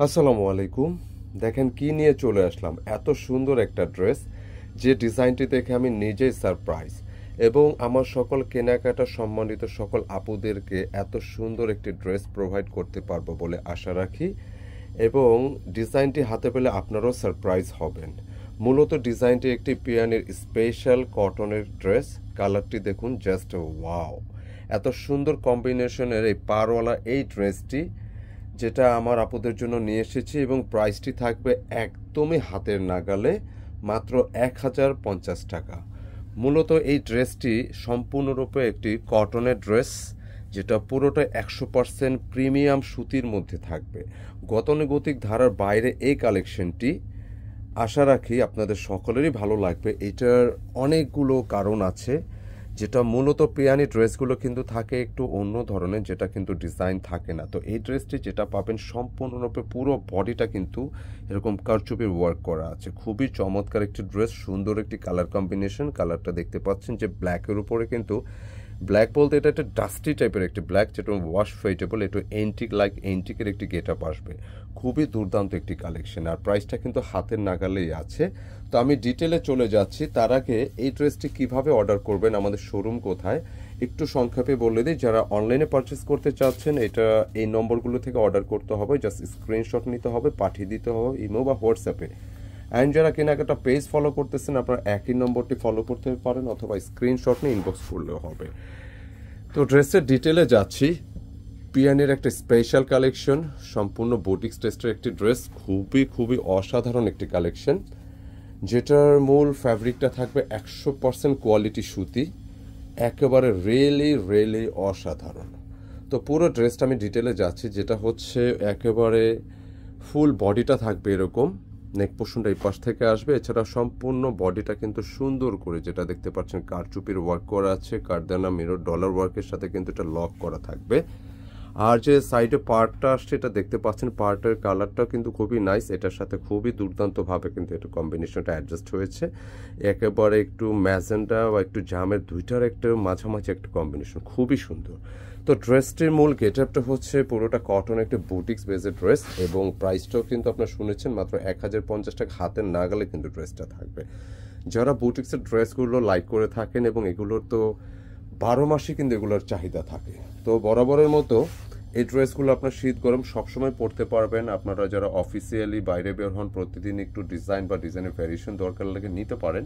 আসসালামু আলাইকুম। দেখেন কি নিয়ে চলে আসলাম, এত সুন্দর একটা ড্রেস যে ডিজাইনটি দেখে আমি নিজেই সারপ্রাইজ। এবং আমার সকল কেনাকাটা সম্মানিত সকল আপুদেরকে এত সুন্দর একটি ড্রেস প্রোভাইড করতে পারবো বলে আশা রাখি। এবং ডিজাইনটি হাতে পেলে আপনারাও সারপ্রাইজ হবেন। মূলত ডিজাইনটি একটি পিয়ানের স্পেশাল কটনের ড্রেস। কালারটি দেখুন, জাস্ট ওয়াও! এত সুন্দর কম্বিনেশনের এই পারওয়ালা এই ড্রেসটি যেটা আমার আপুদের জন্য নিয়ে এসেছি, এবং প্রাইসটি থাকবে একদমই হাতের নাগালে, মাত্র 1050 টাকা। মূলত এই ড্রেসটি সম্পূর্ণরূপে একটি কটনের ড্রেস, যেটা পুরোটা 100% প্রিমিয়াম সুতির মধ্যে থাকবে। গতানুগতিক ধারার বাইরে এই কালেকশনটি আশা রাখি আপনাদের সকলেরই ভালো লাগবে। এটার অনেকগুলো কারণ আছে, যেটা মূলত পিয়ানি ড্রেসগুলো কিন্তু থাকে একটু অন্য ধরনের, যেটা কিন্তু ডিজাইন থাকে না। তো এই ড্রেসটি যেটা পাবেন সম্পূর্ণরূপে পুরো বডিটা কিন্তু এরকম কারচুপির ওয়ার্ক করা আছে। খুবই চমৎকার একটি ড্রেস, সুন্দর একটি কালার কম্বিনেশন। কালারটা দেখতে পাচ্ছেন যে ব্ল্যাকের উপরে কিন্তু, ব্ল্যাক বলতে এটা একটা ডাস্টি টাইপের একটি ব্ল্যাক, যেটা ওয়াশ ফেটেবল, একটু এন্টিক লাইক এন্টিকের একটি গেট আপ আসবে। খুবই দুর্দান্ত একটি কালেকশন, আর প্রাইসটা কিন্তু হাতের নাগালেই আছে। তো আমি ডিটেলে চলে যাচ্ছি। তার আগে এই ড্রেসটি কিভাবে অর্ডার করবেন, আমাদের শোরুম কোথায়, একটু সংক্ষেপে বলে দিই। যারা অনলাইনে পারচেস করতে চাচ্ছেন, এটা এই নম্বরগুলো থেকে অর্ডার করতে হবে। জাস্ট স্ক্রিনশট নিতে হবে, পাঠিয়ে দিতে হবে ইমো বা হোয়াটসঅ্যাপে। অ্যান্ড যারা কেনাকাটা পেজ ফলো করতেছেন, আপনারা একই নম্বরটি ফলো করতে পারেন, অথবা স্ক্রিনশট নিয়ে ইনবক্স করলেও হবে। তো ড্রেসের ডিটেলে যাচ্ছি। পিয়ানের একটা স্পেশাল কালেকশন, সম্পূর্ণ বুটিক্স টেস্টের একটি ড্রেস, খুবই অসাধারণ একটি কালেকশন, যেটার মূল ফ্যাব্রিকটা থাকবে 100% কোয়ালিটি সুতি, একেবারে রিয়েলি অসাধারণ। তো পুরো ড্রেসটা আমি ডিটেলে যাচ্ছি। যেটা হচ্ছে একেবারে ফুল বডিটা থাকবে এরকম, নেক পোর্শনটা এই পাশ থেকে আসবে। এছাড়া সম্পূর্ণ বডিটা কিন্তু সুন্দর করে, যেটা দেখতে পাচ্ছেন, কারচুপির ওয়ার্ক করা আছে, কারদানা মিরর ডলার ওয়ার্কের সাথে কিন্তু এটা লক করা থাকবে। আর যে সাইডে পার্টটা আসছে, এটা দেখতে পাচ্ছেন, পার্টের কালারটাও কিন্তু খুবই নাইস। এটার সাথে খুবই দুর্দান্তভাবে কিন্তু এটা কম্বিনেশনটা অ্যাডজাস্ট হয়েছে। একেবারে একটু ম্যাজেন্ডা বা একটু জামের দুইটার একটা মাঝামাঝি একটা কম্বিনেশন, খুবই সুন্দর। তো ড্রেসটির মূল গেটআপটা হচ্ছে পুরোটা কটন একটা বুটিক্স বেজের ড্রেস, এবং প্রাইসটাও কিন্তু আপনারা শুনেছেন মাত্র 1050 টাকা। হাতের নাগালে কিন্তু ড্রেসটা থাকবে। যারা বুটিক্সের ড্রেসগুলো লাইক করে থাকেন, এবং এগুলোর তো 12 মাসই কিন্তু এগুলোর চাহিদা থাকে। তো বরাবরের মতো এই ড্রেসগুলো আপনার শীত গরম সবসময় পরতে পারবেন। আপনারা যারা অফিসিয়ালি বাইরে বের হন, প্রতিদিন একটু ডিজাইন বা ডিজাইনের ভ্যারিয়েশন দরকার লাগে নিতে পারেন।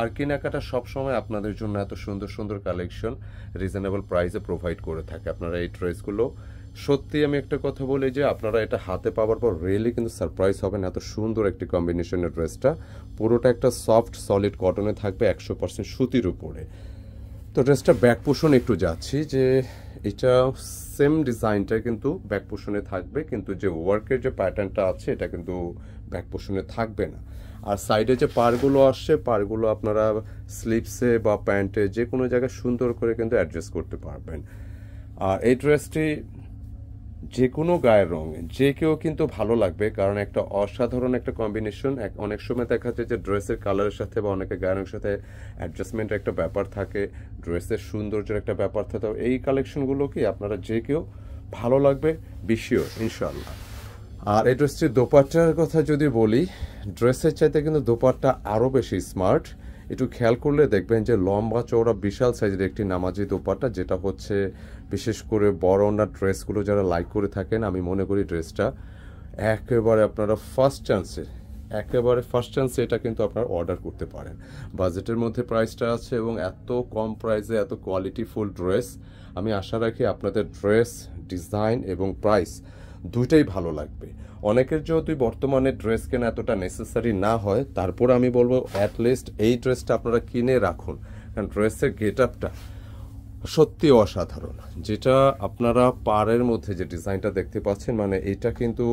আর কেনাকাটা সবসময় আপনাদের জন্য এত সুন্দর সুন্দর কালেকশন রিজনেবল প্রাইসে প্রোভাইড করে থাকে। আপনারা এই ড্রেসগুলো সত্যি, আমি একটা কথা বলি যে আপনারা এটা হাতে পাওয়ার পর রিয়েলি কিন্তু সারপ্রাইজ হবেন। এত সুন্দর একটি কম্বিনেশনের ড্রেসটা, পুরোটা একটা সফট সলিড কটনে থাকবে, 100% সুতির উপরে। তো ড্রেসটা ব্যাক পোর্শন একটু যাচ্ছি, যে এটা সেম ডিজাইনটা কিন্তু ব্যাক পোর্শনে থাকবে, কিন্তু যে ওয়ার্কের যে প্যাটার্নটা আছে এটা কিন্তু ব্যাক পোর্শনে থাকবে না। আর সাইডে যে পারগুলো আসছে, পারগুলো আপনারা স্লিপসে বা প্যান্টে যে কোনো জায়গায় সুন্দর করে কিন্তু অ্যাডজাস্ট করতে পারবেন। আর এই ড্রেসটি যে কোনো গায়ের রঙে যে কেউ কিন্তু ভালো লাগবে, কারণ একটা অসাধারণ একটা কম্বিনেশন। অনেক সময় দেখা যায় যে ড্রেসের কালারের সাথে বা অনেকে গায়ের রঙের সাথে অ্যাডজাস্টমেন্টের একটা ব্যাপার থাকে, ড্রেসের সৌন্দর্যের একটা ব্যাপার থাকে। এই কালেকশনগুলো কি আপনারা যে কেউ ভালো লাগবে, বিশিও ইনশাল্লাহ। আর এই ড্রেসটির দোপাট্টার কথা যদি বলি, ড্রেসের চাইতে কিন্তু দোপাট্টা আরও বেশি স্মার্ট। একটু খেয়াল করলে দেখবেন যে লম্বা চওড়া বিশাল সাইজের একটি নামাজি দোপাট্টা, যেটা হচ্ছে বিশেষ করে বড় ওনার ড্রেসগুলো যারা লাইক করে থাকেন, আমি মনে করি ড্রেসটা একেবারে আপনারা ফার্স্ট চান্সে এটা কিন্তু আপনারা অর্ডার করতে পারেন। বাজেটের মধ্যে প্রাইসটা আছে, এবং এত কম প্রাইসে এত কোয়ালিটিফুল ড্রেস, আমি আশা রাখি আপনাদের ড্রেস, ডিজাইন এবং প্রাইস দুইটাই ভালো লাগবে। অনেকের যদি বর্তমানে ড্রেস কেনা এতটা নেসেসারি না হয়, তারপর আমি বলবো অ্যাটলিস্ট এই ড্রেসটা আপনারা কিনে রাখুন, কারণ ড্রেসের গেট আপটা সত্যি অসাধারণ। যেটা আপনারা পাড়ের মধ্যে যে ডিজাইনটা দেখতে পাচ্ছেন, মানে এটা কিন্তু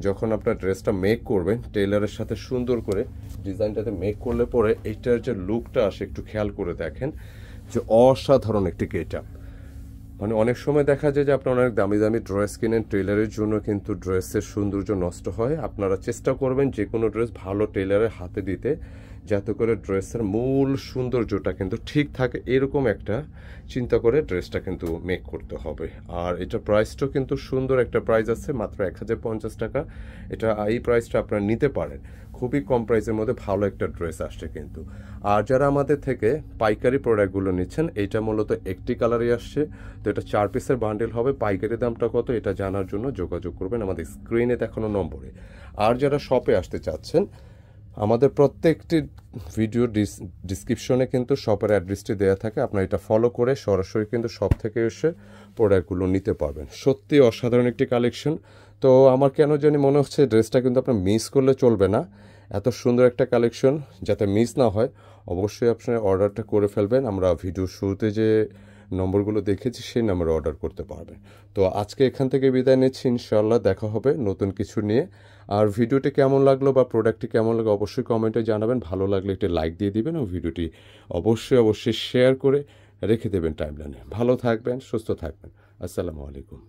যখন আপনার ড্রেসটা মেক করবেন টেইলারের সাথে সুন্দর করে ডিজাইনটাতে মেক করলে পরে এইটার যে লুকটা আসে, একটু খেয়াল করে দেখেন যে অসাধারণ একটি গেট আপ। মানে অনেক সময় দেখা যায় যে আপনারা অনেক দামি দামি ড্রেস কিনেন, টেইলারের জন্য কিন্তু ড্রেসের সৌন্দর্য নষ্ট হয়। আপনারা চেষ্টা করবেন যে কোনো ড্রেস ভালো টেইলারের হাতে দিতে, যাতে করে ড্রেসের মূল সৌন্দর্যটা কিন্তু ঠিক থাকে, এরকম একটা চিন্তা করে ড্রেসটা কিন্তু মেক করতে হবে। আর এটা প্রাইসটাও কিন্তু সুন্দর একটা প্রাইস আছে, মাত্র 1050 টাকা। এটা এই প্রাইসটা আপনারা নিতে পারেন, খুবই কম প্রাইসের মধ্যে ভালো একটা ড্রেস আসছে কিন্তু। আর যারা আমাদের থেকে পাইকারি প্রোডাক্টগুলো নিচ্ছেন, এইটা মূলত একটি কালারই আসছে, তো এটা 4 পিসের বান্ডেল হবে। পাইকারি দামটা কত এটা জানার জন্য যোগাযোগ করবেন আমাদের স্ক্রিনে দেখানো নম্বরে। আর যারা শপে আসতে চাচ্ছেন, আমাদের প্রত্যেকটি ভিডিও ডিসক্রিপশনে কিন্তু শপের অ্যাড্রেসটি দেওয়া থাকে, আপনারা এটা ফলো করে সরাসরি কিন্তু শপ থেকে এসে প্রোডাক্টগুলো নিতে পারবেন। সত্যি অসাধারণ একটি কালেকশন। তো আমার কেন জানি মনে হচ্ছে ড্রেসটা কিন্তু আপনার মিস করলে চলবে না, এত সুন্দর একটা কালেকশন, যাতে মিস না হয় অবশ্যই আপনার অর্ডারটা করে ফেলবেন। আমরা ভিডিও শুরুতে যে নম্বরগুলো দেখেছি সেই নম্বরে অর্ডার করতে পারবেন। তো আজকে এখান থেকে বিদায় নিচ্ছি, ইনশাআল্লাহ দেখা হবে নতুন কিছু নিয়ে। আর ভিডিওটি কেমন লাগলো বা প্রোডাক্টটি কেমন লাগলো অবশ্যই কমেন্টে জানাবেন। ভালো লাগলে একটি লাইক দিয়ে দিবেন এবং ভিডিওটি অবশ্যই শেয়ার করে রেখে দেবেন টাইমলাইনে। ভালো থাকবেন, সুস্থ থাকবেন। আসসালামু আলাইকুম।